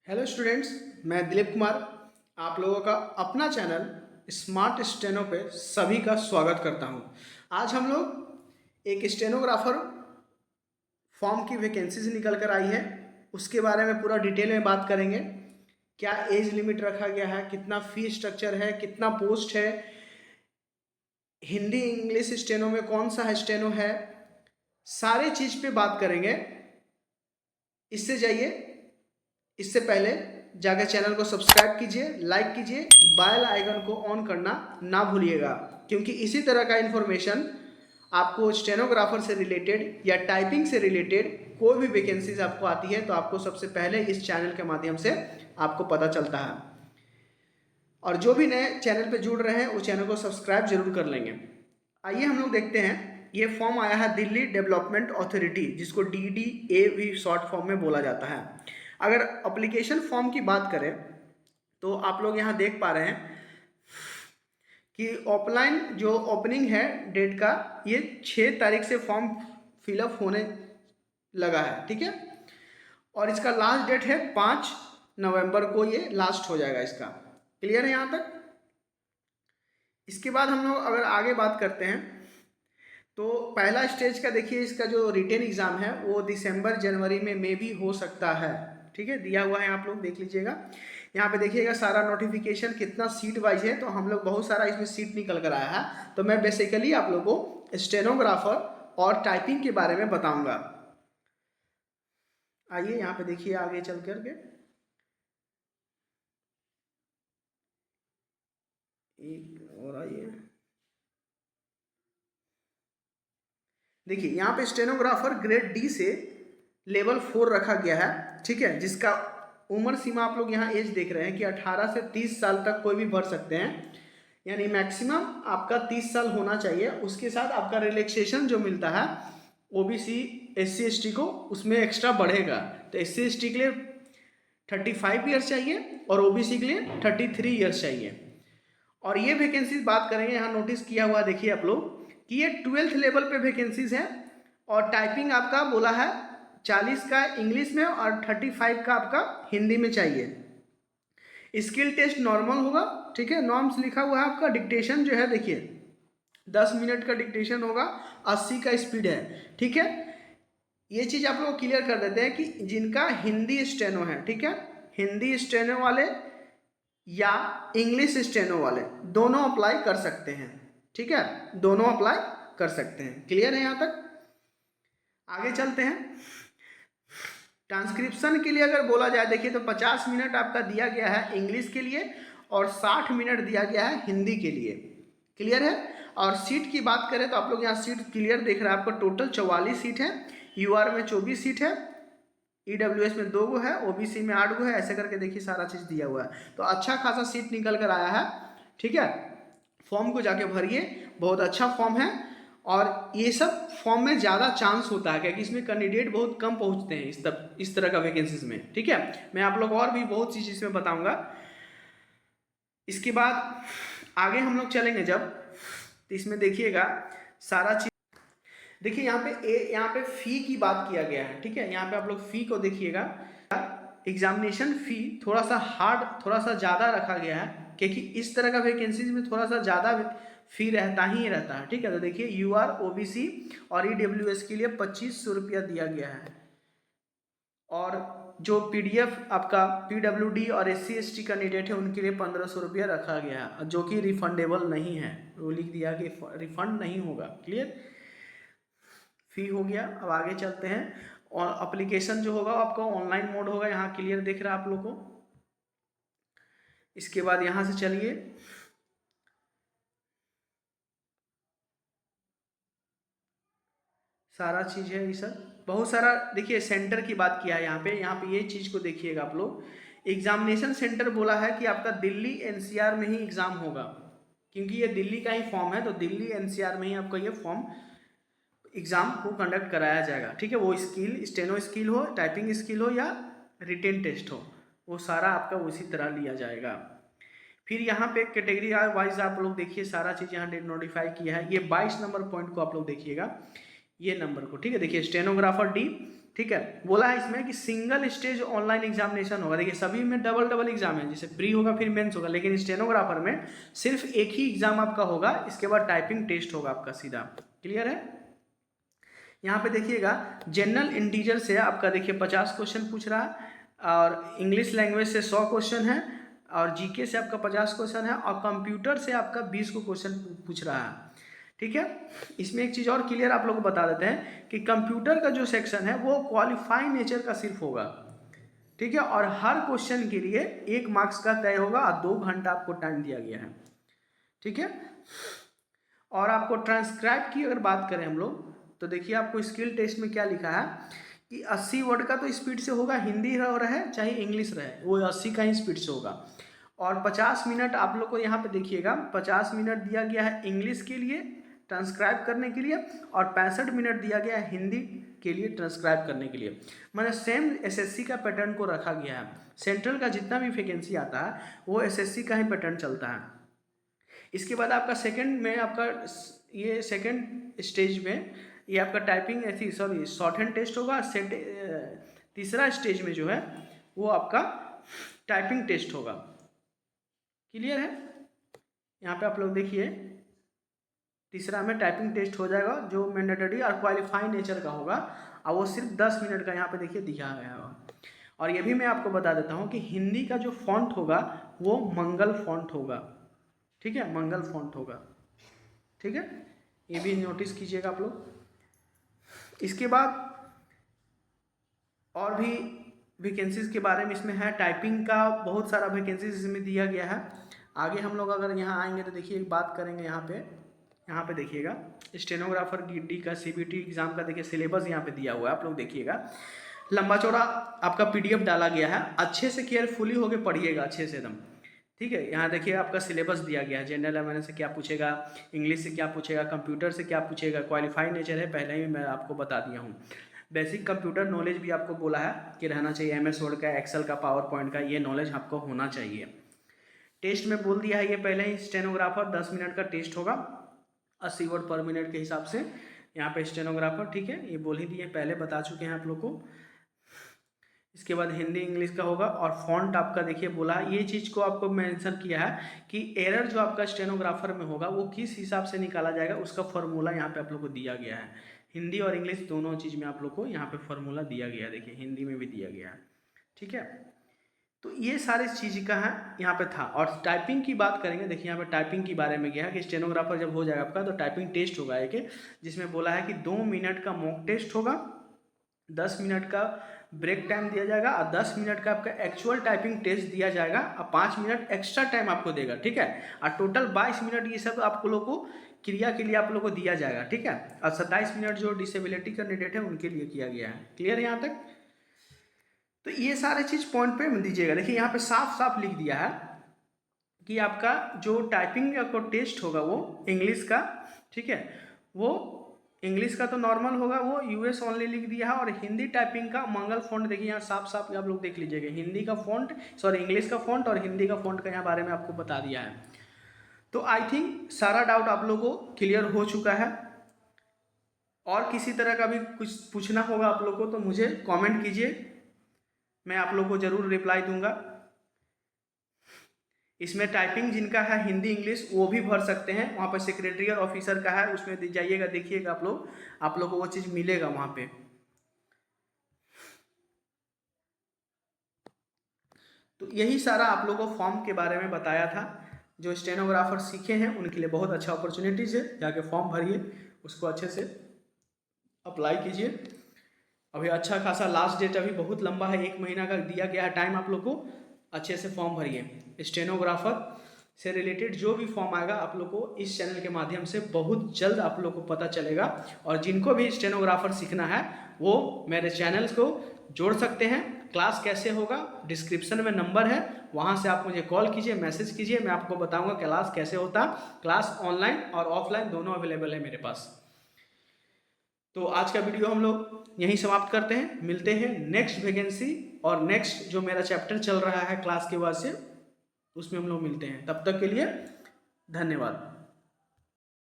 Hello students, मैं दिलीप कुमार आप लोगों का अपना चैनल स्मार्ट स्टेनो पे सभी का स्वागत करता हूं। आज हम लोग एक स्टेनोग्राफर फॉर्म की वैकेंसीज निकल कर आई है, उसके बारे में पूरा डिटेल में बात करेंगे। क्या एज लिमिट रखा गया है, कितना फी स्ट्रक्चर है, कितना पोस्ट है, हिंदी इंग्लिश स्टेनो में कौन सा स्टेनो है, सारे चीज़ पे बात करेंगे। इससे जाइए, इससे पहले जाकर चैनल को सब्सक्राइब कीजिए, लाइक कीजिए, बेल आइकन को ऑन करना ना भूलिएगा, क्योंकि इसी तरह का इन्फॉर्मेशन आपको स्टेनोग्राफर से रिलेटेड या टाइपिंग से रिलेटेड कोई भी वैकेंसीज आपको आती है तो आपको सबसे पहले इस चैनल के माध्यम से आपको पता चलता है। और जो भी नए चैनल पे जुड़ रहे हैं वो चैनल को सब्सक्राइब जरूर कर लेंगे। आइए हम लोग देखते हैं। ये फॉर्म आया है दिल्ली डेवलपमेंट अथॉरिटी, जिसको DDA भी शॉर्ट फॉर्म में बोला जाता है। अगर एप्लीकेशन फॉर्म की बात करें तो आप लोग यहाँ देख पा रहे हैं कि ऑफलाइन जो ओपनिंग है डेट का, ये 6 तारीख से फॉर्म फिलअप होने लगा है, ठीक है। और इसका लास्ट डेट है 5 नवंबर को, ये लास्ट हो जाएगा इसका। क्लियर है यहाँ तक? इसके बाद हम लोग अगर आगे बात करते हैं तो पहला स्टेज का देखिए, इसका जो रिटेन एग्जाम है वो दिसंबर जनवरी में मे भी हो सकता है, ठीक है। दिया हुआ है, आप लोग देख लीजिएगा। यहाँ पे देखिएगा सारा नोटिफिकेशन कितना सीट वाइज है, तो हम लोग बहुत सारा इसमें सीट निकल कर आया है। तो मैं बेसिकली आप लोग को स्टेनोग्राफर और टाइपिंग के बारे में बताऊंगा। आइए यहाँ पे देखिए आगे चल करके, एक और आइए, देखिए यहाँ पे स्टेनोग्राफर ग्रेड डी से लेवल 4 रखा गया है, ठीक है। जिसका उम्र सीमा आप लोग यहाँ एज देख रहे हैं कि 18 से 30 साल तक कोई भी भर सकते हैं, यानी मैक्सिमम आपका 30 साल होना चाहिए। उसके साथ आपका रिलैक्सेशन जो मिलता है OBC SC ST को, उसमें एक्स्ट्रा बढ़ेगा। तो SC ST के लिए 35 ईयर्स चाहिए और OBC के लिए 33 ईयर्स चाहिए। और ये वैकेंसीज बात करेंगे, यहाँ नोटिस किया हुआ देखिए आप लोग कि ये 12th लेवल पे वैकेंसीज है। और टाइपिंग आपका बोला है 40 का इंग्लिश में और 35 का आपका हिंदी में चाहिए। स्किल टेस्ट नॉर्मल होगा, ठीक है। नॉर्म्स लिखा हुआ है आपका। डिक्टेशन जो है देखिए 10 मिनट का डिक्टेशन होगा, 80 का स्पीड है, ठीक है। ये चीज़ आप लोग क्लियर कर देते हैं कि जिनका हिंदी स्टेनो है, ठीक है, हिंदी स्टेनो वाले या इंग्लिश स्टेनो वाले दोनों अप्लाई कर सकते हैं, ठीक है। दोनों अप्लाई कर सकते हैं। क्लियर है यहाँ तक? आगे चलते हैं। ट्रांसक्रिप्शन के लिए अगर बोला जाए देखिए तो 50 मिनट आपका दिया गया है इंग्लिश के लिए और 60 मिनट दिया गया है हिंदी के लिए। क्लियर है? और सीट की बात करें तो आप लोग यहाँ सीट क्लियर देख रहे हैं, आपका टोटल 44 सीट है। UR में 24 सीट है, EWS में 2 गो है, OBC में 8 गो है। ऐसे करके देखिए सारा चीज़ दिया हुआ है। तो अच्छा खासा सीट निकल कर आया है, ठीक है। फॉर्म को जाके भरिए, बहुत अच्छा फॉर्म है। और ये सब फॉर्म में ज़्यादा चांस होता है क्योंकि इसमें कैंडिडेट बहुत कम पहुंचते हैं इस तरह का वैकेंसीज में, ठीक है। मैं आप लोग और भी बहुत चीज़ इसमें बताऊंगा। इसके बाद आगे हम लोग चलेंगे जब, तो इसमें देखिएगा सारा चीज़। देखिए यहाँ पे फ़ी की बात किया गया है, ठीक है। यहाँ पे आप लोग फ़ी को देखिएगा। एग्जामिनेशन फ़ी थोड़ा सा हार्ड, थोड़ा सा ज़्यादा रखा गया है क्योंकि इस तरह का वैकेंसीज में थोड़ा सा ज़्यादा फी रहता ही रहता है, ठीक है। तो देखिए UR OBC और EWS के लिए 2500 रुपया दिया गया है। और जो PDF आपका PWD और SC ST कैंडिडेट है उनके लिए 1500 रुपया रखा गया है, जो कि रिफंडेबल नहीं है। वो लिख दिया कि रिफंड नहीं होगा। क्लियर? फी हो गया। अब आगे चलते हैं। और एप्लीकेशन जो होगा आपका ऑनलाइन मोड होगा, यहाँ क्लियर दिख रहा है आप लोग को। इसके बाद यहाँ से चलिए, सारा चीज़ है ये सब बहुत सारा। देखिए सेंटर की बात किया है यहाँ पे ये चीज़ को देखिएगा आप लोग। एग्जामिनेशन सेंटर बोला है कि आपका दिल्ली NCR में ही एग्ज़ाम होगा, क्योंकि ये दिल्ली का ही फॉर्म है। तो दिल्ली NCR में ही आपका ये फॉर्म एग्ज़ाम को कंडक्ट कराया जाएगा, ठीक है। वो स्किल, स्टेनो स्किल हो, टाइपिंग स्किल हो या रिटेन टेस्ट हो, वो सारा आपका उसी तरह लिया जाएगा। फिर यहाँ पे कैटेगरी वाइज आप लोग देखिए सारा चीज़ यहाँ नोटिफाई किया है। ये 22 नंबर पॉइंट को आप लोग देखिएगा, ये नंबर को, ठीक है। देखिए स्टेनोग्राफर D ठीक है। बोला है इसमें कि सिंगल स्टेज ऑनलाइन एग्जामिनेशन होगा। देखिए सभी में डबल डबल एग्जाम है, जैसे प्री होगा फिर मेंस होगा, लेकिन स्टेनोग्राफर में सिर्फ एक ही एग्जाम आपका होगा, इसके बाद टाइपिंग टेस्ट होगा आपका सीधा। क्लियर है। यहाँ पे देखिएगा जनरल इंटीजर से आपका देखिए 50 क्वेश्चन पूछ रहा है, और इंग्लिश लैंग्वेज से 100 क्वेश्चन है, और जीके से आपका 50 क्वेश्चन है, और कंप्यूटर से आपका 20 को क्वेश्चन पूछ रहा है। ठीक है। इसमें एक चीज़ और क्लियर आप लोग को बता देते हैं कि कंप्यूटर का जो सेक्शन है वो क्वालिफाई नेचर का सिर्फ होगा। ठीक है। और हर क्वेश्चन के लिए 1 मार्क्स का तय होगा और 2 घंटा आपको टाइम दिया गया है। ठीक है। और आपको ट्रांसक्राइब की अगर बात करें हम लोग, तो देखिए आपको स्किल टेस्ट में क्या लिखा है कि 80 वर्ड का तो स्पीड से होगा, हिंदी रहे चाहे इंग्लिश रहे, वो 80 का ही स्पीड से होगा। और 50 मिनट आप लोग को यहाँ पे देखिएगा 50 मिनट दिया गया है इंग्लिश के लिए ट्रांसक्राइब करने के लिए, और 65 मिनट दिया गया है हिंदी के लिए ट्रांसक्राइब करने के लिए। मैंने सेम एसएससी का पैटर्न को रखा गया है। सेंट्रल का जितना भी वैकेंसी आता है वो एसएससी का ही पैटर्न चलता है। इसके बाद आपका सेकंड में आपका ये सेकंड स्टेज में ये आपका टाइपिंग शॉर्ट हैंड टेस्ट होगा। तीसरा स्टेज में जो है वो आपका टाइपिंग टेस्ट होगा। क्लियर है। यहाँ पे आप लोग देखिए तीसरा में टाइपिंग टेस्ट हो जाएगा जो मैंडेटरी और क्वालिफाई नेचर का होगा, और वो सिर्फ 10 मिनट का यहाँ पे देखिए दिखा गया होगा। और ये भी मैं आपको बता देता हूँ कि हिंदी का जो फॉन्ट होगा वो मंगल फॉन्ट होगा। ठीक है, मंगल फॉन्ट होगा। ठीक है, ये भी नोटिस कीजिएगा आप लोग। इसके बाद और भी वैकेंसीज के बारे में इसमें है, टाइपिंग का बहुत सारा वैकेंसीज इसमें दिया गया है। आगे हम लोग अगर यहाँ आएंगे तो देखिए एक बात करेंगे यहाँ पे देखिएगा स्टेनोग्राफर डी का सीबीटी एग्जाम का देखिए सिलेबस यहाँ पे दिया हुआ है। आप लोग देखिएगा लंबा चौड़ा आपका पीडीएफ डाला गया है, अच्छे से केयरफुली होके पढ़िएगा अच्छे से एकदम। ठीक है, यहाँ देखिए आपका सिलेबस दिया गया है, जनरल अवेयरनेस से क्या पूछेगा, इंग्लिश से क्या पूछेगा, कंप्यूटर से क्या पूछेगा, क्वालिफाई नेचर है पहले ही मैं आपको बता दिया हूँ। बेसिक कंप्यूटर नॉलेज भी आपको बोला है कि रहना चाहिए, एमएस वर्ड का, एक्सेल का, पावर पॉइंट का, ये नॉलेज आपको होना चाहिए। टेस्ट में बोल दिया है ये पहले ही, स्टेनोग्राफर 10 मिनट का टेस्ट होगा 80 वर्ड पर मिनट के हिसाब से यहाँ पे स्टेनोग्राफर। ठीक है, ये बोल ही दिए, पहले बता चुके हैं आप लोग को। इसके बाद हिंदी इंग्लिश का होगा, और फॉन्ट आपका देखिए बोला ये चीज़ को आपको मेंशन किया है कि एरर जो आपका स्टेनोग्राफर में होगा वो किस हिसाब से निकाला जाएगा, उसका फॉर्मूला यहाँ पे आप लोग को दिया गया है। हिंदी और इंग्लिश दोनों चीज़ में आप लोग को यहाँ पे फॉर्मूला दिया गया है, देखिए हिंदी में भी दिया गया है। ठीक है, तो ये सारी चीज़ का है यहाँ पे था। और टाइपिंग की बात करेंगे, देखिए यहाँ पे टाइपिंग के बारे में गया है कि स्टेनोग्राफर जब हो जाएगा आपका तो टाइपिंग टेस्ट होगा एक, जिसमें बोला है कि 2 मिनट का मॉक टेस्ट होगा, 10 मिनट का ब्रेक टाइम दिया जाएगा, और 10 मिनट का आपका एक्चुअल टाइपिंग टेस्ट दिया जाएगा, और 5 मिनट एक्स्ट्रा टाइम आपको देगा। ठीक है, और टोटल 22 मिनट ये सब आप लोग को क्रिया के लिए आप लोग को दिया जाएगा। ठीक है, और 27 मिनट जो डिसेबिलिटी कैंडिडेट है उनके लिए किया गया है। क्लियर है यहाँ तक। तो ये सारे चीज़ पॉइंट पे दीजिएगा। देखिए यहाँ पे साफ साफ लिख दिया है कि आपका जो टाइपिंग का टेस्ट होगा वो इंग्लिश का, ठीक है, वो इंग्लिश का तो नॉर्मल होगा, वो यूएस ओनली लिख दिया है। और हिंदी टाइपिंग का मंगल फॉन्ट देखिए यहाँ साफ साफ आप लोग देख लीजिएगा, हिंदी का फॉन्ट इंग्लिश का फॉन्ट और हिंदी का फॉन्ट का यहाँ बारे में आपको बता दिया है। तो आई थिंक सारा डाउट आप लोगों को क्लियर हो चुका है। और किसी तरह का भी कुछ पूछना होगा आप लोग को तो मुझे कमेंट कीजिए, मैं आप लोग को ज़रूर रिप्लाई दूंगा। इसमें टाइपिंग जिनका है हिंदी इंग्लिश वो भी भर सकते हैं, वहाँ पर सेक्रेटरी और ऑफिसर का है, उसमें जाइएगा देखिएगा आप लोग को वो चीज़ मिलेगा वहाँ पे। तो यही सारा आप लोगों को फॉर्म के बारे में बताया था। जो स्टेनोग्राफर सीखे हैं उनके लिए बहुत अच्छा अपॉर्चुनिटीज़ है, जाके फॉर्म भरिए, उसको अच्छे से अप्लाई कीजिए। अभी अच्छा खासा लास्ट डेट अभी बहुत लंबा है, 1 महीना का दिया गया है टाइम, आप लोग को अच्छे से फॉर्म भरिए। स्टेनोग्राफर से रिलेटेड जो भी फॉर्म आएगा आप लोग को इस चैनल के माध्यम से बहुत जल्द आप लोग को पता चलेगा। और जिनको भी स्टेनोग्राफर सीखना है वो मेरे चैनल को जोड़ सकते हैं। क्लास कैसे होगा डिस्क्रिप्शन में नंबर है, वहाँ से आप मुझे कॉल कीजिए, मैसेज कीजिए, मैं आपको बताऊँगा क्लास कैसे होता। क्लास ऑनलाइन और ऑफलाइन दोनों अवेलेबल है मेरे पास। तो आज का वीडियो हम लोग यहीं समाप्त करते हैं, मिलते हैं नेक्स्ट वैकेंसी और नेक्स्ट जो मेरा चैप्टर चल रहा है क्लास के बाद से, उसमें हम लोग मिलते हैं। तब तक के लिए धन्यवाद।